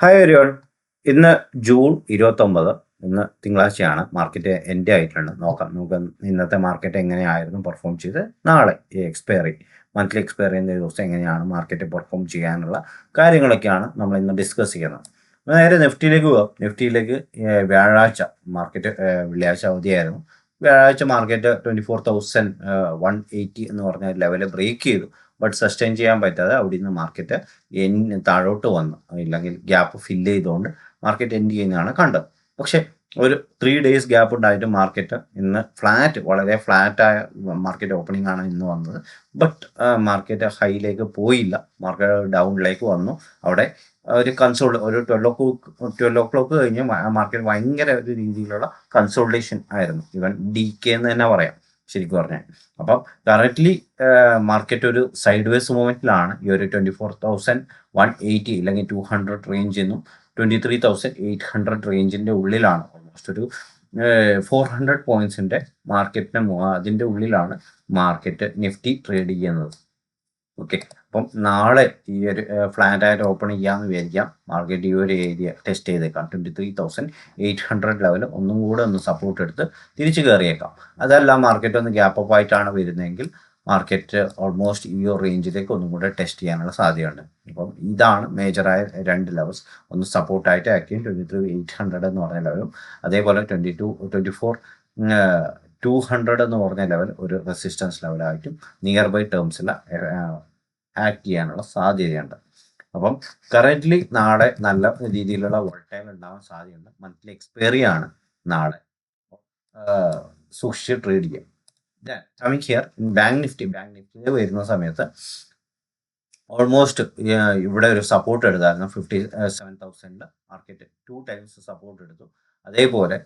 Hi everyone. ഇന്ന് June 29. ഇന്ന് തിങ്കളാഴ്ചയാണ്. മാർക്കറ്റ് എൻഡ് ആയിട്ടുണ്ട്. നമുക്ക് ഇന്നത്തെ മാർക്കറ്റ് എങ്ങനെയായിരുന്നു പെർഫോം ചെയ്ത് നാളെ മന്ത്ലി എക്സ്പയറി ചെയ്യുന്ന ദിവസം എങ്ങനെയാണ് മാർക്കറ്റ് പെർഫോം ചെയ്യാനുള്ള കാര്യങ്ങളൊക്കെയാണ് നമ്മൾ ഇന്ന് ഡിസ്കസ് ചെയ്യുന്നത്. നേരെ നിഫ്റ്റിയിലേക്ക് പോകാം. നിഫ്റ്റിയിലേക്ക് വ്യാഴാഴ്ച മാർക്കറ്റ്, വെള്ളിയാഴ്ച അവധിയായിരുന്നു. വ്യാഴാഴ്ച മാർക്കറ്റ് 24,180 എന്ന് പറഞ്ഞ ലെവല് ബ്രേക്ക് ചെയ്തു. ബട്ട് സസ്റ്റെയിൻ ചെയ്യാൻ പറ്റാതെ അവിടെ നിന്ന് മാർക്കറ്റ് താഴോട്ട് വന്നു, ഇല്ലെങ്കിൽ ഗ്യാപ്പ് ഫില്ല് ചെയ്തുകൊണ്ട് മാർക്കറ്റ് എൻഡ് ചെയ്യുന്നതാണ് കണ്ടത്. പക്ഷെ ഒരു 3 days ഗ്യാപ്പ് ഉണ്ടായിട്ട് മാർക്കറ്റ് ഇന്ന് വളരെ ഫ്ലാറ്റായ മാർക്കറ്റ് ഓപ്പണിംഗ് ആണ് ഇന്ന് വന്നത്. ബട്ട് മാർക്കറ്റ് ഹൈയിലേക്ക് പോയില്ല, മാർക്കറ്റ് ഡൗണിലേക്ക് വന്നു. അവിടെ ഒരു ഒരു 12 o'clock കഴിഞ്ഞ് മാർക്കറ്റ് ഭയങ്കര ഒരു രീതിയിലുള്ള കൺസോൾട്ടേഷൻ ആയിരുന്നു. ഈവൻ DK എന്ന് തന്നെ പറയാം ശരിക്കും പറഞ്ഞാൽ. അപ്പം കറക്റ്റ്ലി മാർക്കറ്റ് ഒരു സൈഡ് വേസ് മൂവ്മെന്റിലാണ്. ഈ ഒരു 24,180 അല്ലെങ്കിൽ 200 റേഞ്ചിൽ നിന്നും 23,800 റേഞ്ചിന്റെ ഉള്ളിലാണ്. ഓൾമോസ്റ്റ് ഒരു 400 പോയിന്റ്സിന്റെ അതിന്റെ ഉള്ളിലാണ് മാർക്കറ്റ് നിഫ്റ്റി ട്രേഡ് ചെയ്യുന്നത്. ഓക്കെ, അപ്പം നാളെ ഈ ഒരു ഫ്ലാറ്റ് ആയിട്ട് ഓപ്പൺ ചെയ്യാമെന്ന് വിചാരിക്കാം. മാർക്കറ്റ് ഈ ഒരു ഏരിയ ടെസ്റ്റ് ചെയ്തേക്കാം. 23,800 ലെവൽ ഒന്നും കൂടെ ഒന്ന് സപ്പോർട്ട് എടുത്ത് തിരിച്ചു കയറിയേക്കാം. അതല്ല മാർക്കറ്റ് ഒന്ന് ഗ്യാപ്പ് അപ്പ് ആയിട്ടാണ് വരുന്നതെങ്കിൽ മാർക്കറ്റ് ഓൾമോസ്റ്റ് ഈ ഒരു റേഞ്ചിലേക്ക് ഒന്നും കൂടെ ടെസ്റ്റ് ചെയ്യാനുള്ള സാധ്യതയുണ്ട്. അപ്പം ഇതാണ് മേജറായ 2 ലെവൽസ്. ഒന്ന് സപ്പോർട്ടായിട്ട് ആക്ട് ചെയ്യും 23,800 എന്ന് പറഞ്ഞ ലെവലും, അതേപോലെ 200 എന്ന് പറഞ്ഞ ലെവൽ ഒരു റെസിസ്റ്റൻസ് ലെവലായിട്ടും നിയർ ബൈ ടേംസിൽ ആക്ട് ചെയ്യാനുള്ള സാധ്യതയുണ്ട്. അപ്പം കറന്റ്ലി നാളെ നല്ല രീതിയിലുള്ള വോൾട്ടൈൽ ഉണ്ടാവാൻ സാധ്യതയുണ്ട്. മന്ത്ലി എക്സ്പയറി ആണ് നാളെ. സൂക്ഷിച്ച് ട്രേഡ് ചെയ്യാം. കമ്മിങ് ഹിയർ ബാങ്ക് നിഫ്റ്റി വരുന്ന സമയത്ത് ഓൾമോസ്റ്റ് ഇവിടെ ഒരു സപ്പോർട്ട് എടുത്തായിരുന്നു. 57,000 മാർക്കറ്റ് 2 times സപ്പോർട്ട് എടുത്തു. അതേപോലെ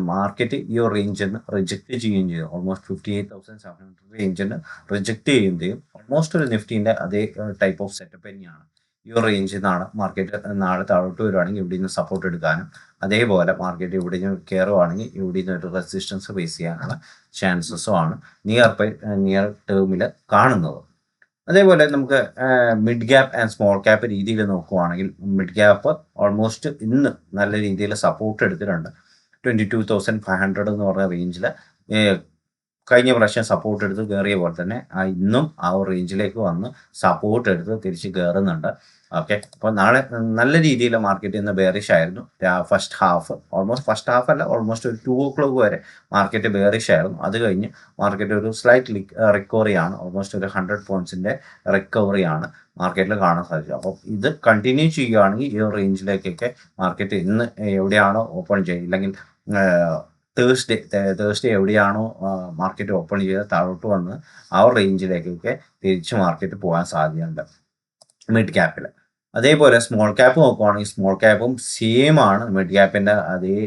മാർക്കറ്റ് ഈ ഒരു റേഞ്ചിൽ റിജക്ട് ചെയ്യുകയും ചെയ്തു. ഓൾമോസ്റ്റ് 58,700 റേഞ്ചിന് റിജക്ട് ചെയ്യുകയും ചെയ്യും. ഓൾമോസ്റ്റ് ഒരു നിഫ്റ്റിന്റെ അതേ ടൈപ്പ് ഓഫ് സെറ്റപ്പ് തന്നെയാണ്. ഈ ഒരു റേഞ്ചിൽ നിന്നാണ് മാർക്കറ്റ് നാളെ താഴോട്ട് വരുവാണെങ്കിൽ ഇവിടെ നിന്ന് സപ്പോർട്ട് എടുക്കാനും, അതേപോലെ മാർക്കറ്റ് ഇവിടെ നിന്ന് കയറുവാണെങ്കിൽ ഇവിടെ നിന്ന് ഒരു റെസിസ്റ്റൻസ് ഫേസ് ചെയ്യാനുള്ള ചാൻസസും ആണ് നിയർ ടേമിൽ കാണുന്നത്. അതേപോലെ നമുക്ക് mid cap and small cap രീതിയിൽ നോക്കുവാണെങ്കിൽ മിഡ് ക്യാപ്പ് ഓൾമോസ്റ്റ് ഇന്ന് നല്ല രീതിയിൽ സപ്പോർട്ട് എടുത്തിട്ടുണ്ട്. 22,500 എന്ന് പറഞ്ഞ റേഞ്ചിൽ കഴിഞ്ഞ പ്രാവശ്യം സപ്പോർട്ട് എടുത്ത് കയറിയ പോലെ തന്നെ ഇന്നും ആ ഒരു റേഞ്ചിലേക്ക് വന്ന് സപ്പോർട്ട് എടുത്ത് തിരിച്ച് കയറുന്നുണ്ട്. ഓക്കെ, അപ്പോൾ നാളെ നല്ല രീതിയിൽ മാർക്കറ്റ് ഇന്ന് ബെയറിഷ് ആയിരുന്നു. ഫസ്റ്റ് ഹാഫ് അല്ല, ഓൾമോസ്റ്റ് ഒരു 2 o'clock വരെ മാർക്കറ്റ് ബെയറിഷ് ആയിരുന്നു. അത് കഴിഞ്ഞ് മാർക്കറ്റ് ഒരു സ്ലൈറ്റ് റിക്കവറി ആണ്. ഓൾമോസ്റ്റ് ഒരു 100 പോയിന്റ്സിന്റെ റിക്കവറി ആണ് മാർക്കറ്റിൽ കാണാൻ സാധിച്ചത്. അപ്പോൾ ഇത് കണ്ടിന്യൂ ചെയ്യുകയാണെങ്കിൽ ഈ റേഞ്ചിലേക്കൊക്കെ മാർക്കറ്റ് ഇന്ന് എവിടെയാണോ ഓപ്പൺ ചെയ്യില്ലെങ്കിൽ തേഴ്സ്ഡേ എവിടെയാണോ മാർക്കറ്റ് ഓപ്പൺ ചെയ്ത് താഴോട്ട് വന്ന് ആ റേഞ്ചിലേക്കൊക്കെ തിരിച്ച് മാർക്കറ്റ് പോകാൻ സാധ്യതയുണ്ട് മിഡ് ക്യാപ്പിൽ. അതേപോലെ സ്മോൾ ക്യാപ്പ് നോക്കുവാണെങ്കിൽ സ്മോൾ ക്യാപ്പും സെയിം ആണ്. മിഡ് ക്യാപ്പിന്റെ അതേ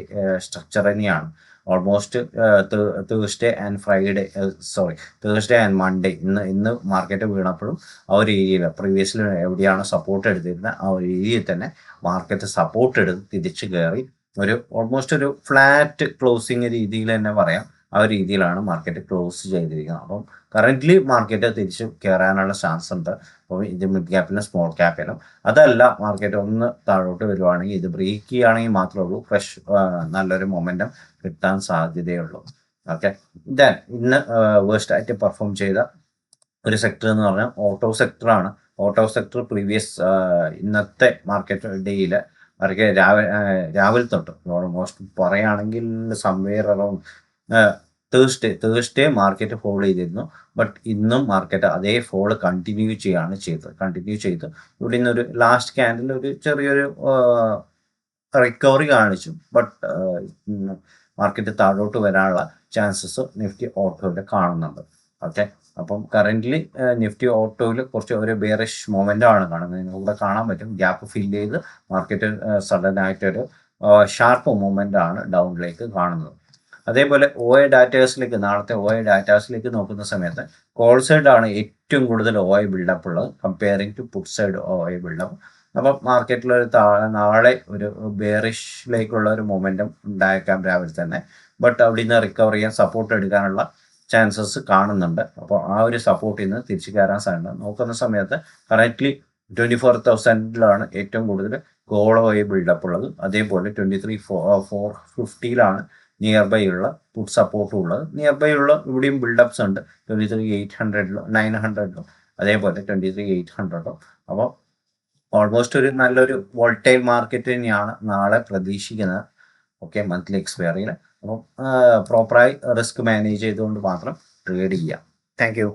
സ്ട്രക്ചർ തന്നെയാണ്. ഓൾമോസ്റ്റ് തേഴ്സ്ഡേ ആൻഡ് മൺഡേ ഇന്ന് മാർക്കറ്റ് വീണപ്പോഴും ആ ഒരു ഏരിയയിൽ പ്രീവിയസ്ലി എവിടെയാണോ സപ്പോർട്ട് എടുത്തിരുന്നത് ആ ഒരു ഏരിയയിൽ തന്നെ മാർക്കറ്റ് സപ്പോർട്ട് എടുത്ത് തിരിച്ചു കയറി ഓൾമോസ്റ്റ് ഒരു ഫ്ലാറ്റ് ക്ലോസിങ് രീതിയിൽ തന്നെ പറയാം. ആ ഒരു രീതിയിലാണ് മാർക്കറ്റ് ക്ലോസ് ചെയ്തിരിക്കുന്നത്. അപ്പം കറന്റ്ലി മാർക്കറ്റ് തിരിച്ച് കയറാനുള്ള ചാൻസ് ഉണ്ട്. അപ്പോൾ ഇത് മിഡ് ക്യാപ്പിലും സ്മോൾ ക്യാപ്പിലും. അതല്ല മാർക്കറ്റ് ഒന്ന് താഴോട്ട് വരുവാണെങ്കിൽ ഇത് ബ്രേക്ക് ചെയ്യുകയാണെങ്കിൽ മാത്രമേ ഉള്ളൂ നല്ലൊരു മൊമെന്റം കിട്ടാൻ സാധ്യതയുള്ളൂ. ഓക്കെ, ഇന്ന് വേഴ്സ്റ്റ് ആയിട്ട് പെർഫോം ചെയ്ത ഒരു സെക്ടർ എന്ന് പറഞ്ഞാൽ ഓട്ടോ സെക്ടറാണ്. ഓട്ടോ സെക്ടർ ഇന്നത്തെ മാർക്കറ്റ് ഡേയിൽ അവർക്ക് രാവിലെ തൊട്ട് ഓൾമോസ്റ്റ് പറയുകയാണെങ്കിൽ somewhere around Thursday market fall ചെയ്തിരുന്നു. ബട്ട് ഇന്നും മാർക്കറ്റ് അതേ ഫോൾ കണ്ടിന്യൂ ചെയ്ത് ഇവിടെ നിന്ന് ഒരു ലാസ്റ്റ് ക്യാൻഡിൽ ഒരു ചെറിയൊരു റിക്കവറി കാണിച്ചു. ബട്ട് മാർക്കറ്റ് താഴോട്ട് വരാനുള്ള ചാൻസസ് നിഫ്റ്റി ഓട്ടോയിൽ കാണുന്നുണ്ട്. ഓക്കെ, അപ്പം കറന്റ്ലി നിഫ്റ്റി ഓട്ടോയിൽ കുറച്ച് ഒരു ബെയറിഷ് മൊമെന്റ് ആണ് കാണുന്നത്. ഇവിടെ കാണാൻ പറ്റും ഗ്യാപ്പ് ഫില്ല് ചെയ്ത് മാർക്കറ്റ് സഡൻ ആയിട്ടൊരു ഷാർപ്പ് മൂവ്മെന്റ് ആണ് ഡൗണിലേക്ക് കാണുന്നത്. അതേപോലെ നാളത്തെ OI ഡാറ്റാസിലേക്ക് നോക്കുന്ന സമയത്ത് കോൾ സൈഡ് ആണ് ഏറ്റവും കൂടുതൽ OI ബിൽഡപ്പ് ഉള്ളത് comparing to put side OI buildup. അപ്പം മാർക്കറ്റിൽ നാളെ ഒരു ബെയറിഷിലേക്കുള്ള ഒരു മൊമെന്റം ഉണ്ടായേക്കാം രാവിലെ തന്നെ. ബട്ട് അവിടെ നിന്ന് റിക്കവർ ചെയ്യാൻ സപ്പോർട്ട് എടുക്കാനുള്ള ചാൻസസ് കാണുന്നുണ്ട്. അപ്പോൾ ആ ഒരു സപ്പോർട്ടിൽ നിന്ന് തിരിച്ചു കയറാൻ സാധ്യത നോക്കുന്ന സമയത്ത് കറക്റ്റ്ലി 24,000 ഏറ്റവും കൂടുതൽ ഗോള വഴി ബിൽഡപ്പ് ഉള്ളത്. അതേപോലെ 23,450 നിയർ ബൈ ഉള്ള പുട്ട് സപ്പോർട്ടും ഉള്ളത്. നിയർ ബൈ ഉള്ള ഇവിടെയും ബിൽഡപ്സ് ഉണ്ട് 23,800 900 അതേപോലെ 23,800. അപ്പോൾ ഓൾമോസ്റ്റ് ഒരു നല്ലൊരു വോൾട്ടൈൽ മാർക്കറ്റ് തന്നെയാണ് നാളെ പ്രതീക്ഷിക്കുന്നത്. ഓക്കെ, മന്ത്ലി എക്സ്പയറിയിൽ. അപ്പം പ്രോപ്പറായി റിസ്ക് മാനേജ് ചെയ്തുകൊണ്ട് മാത്രം ട്രേഡ് ചെയ്യാം. Thank U.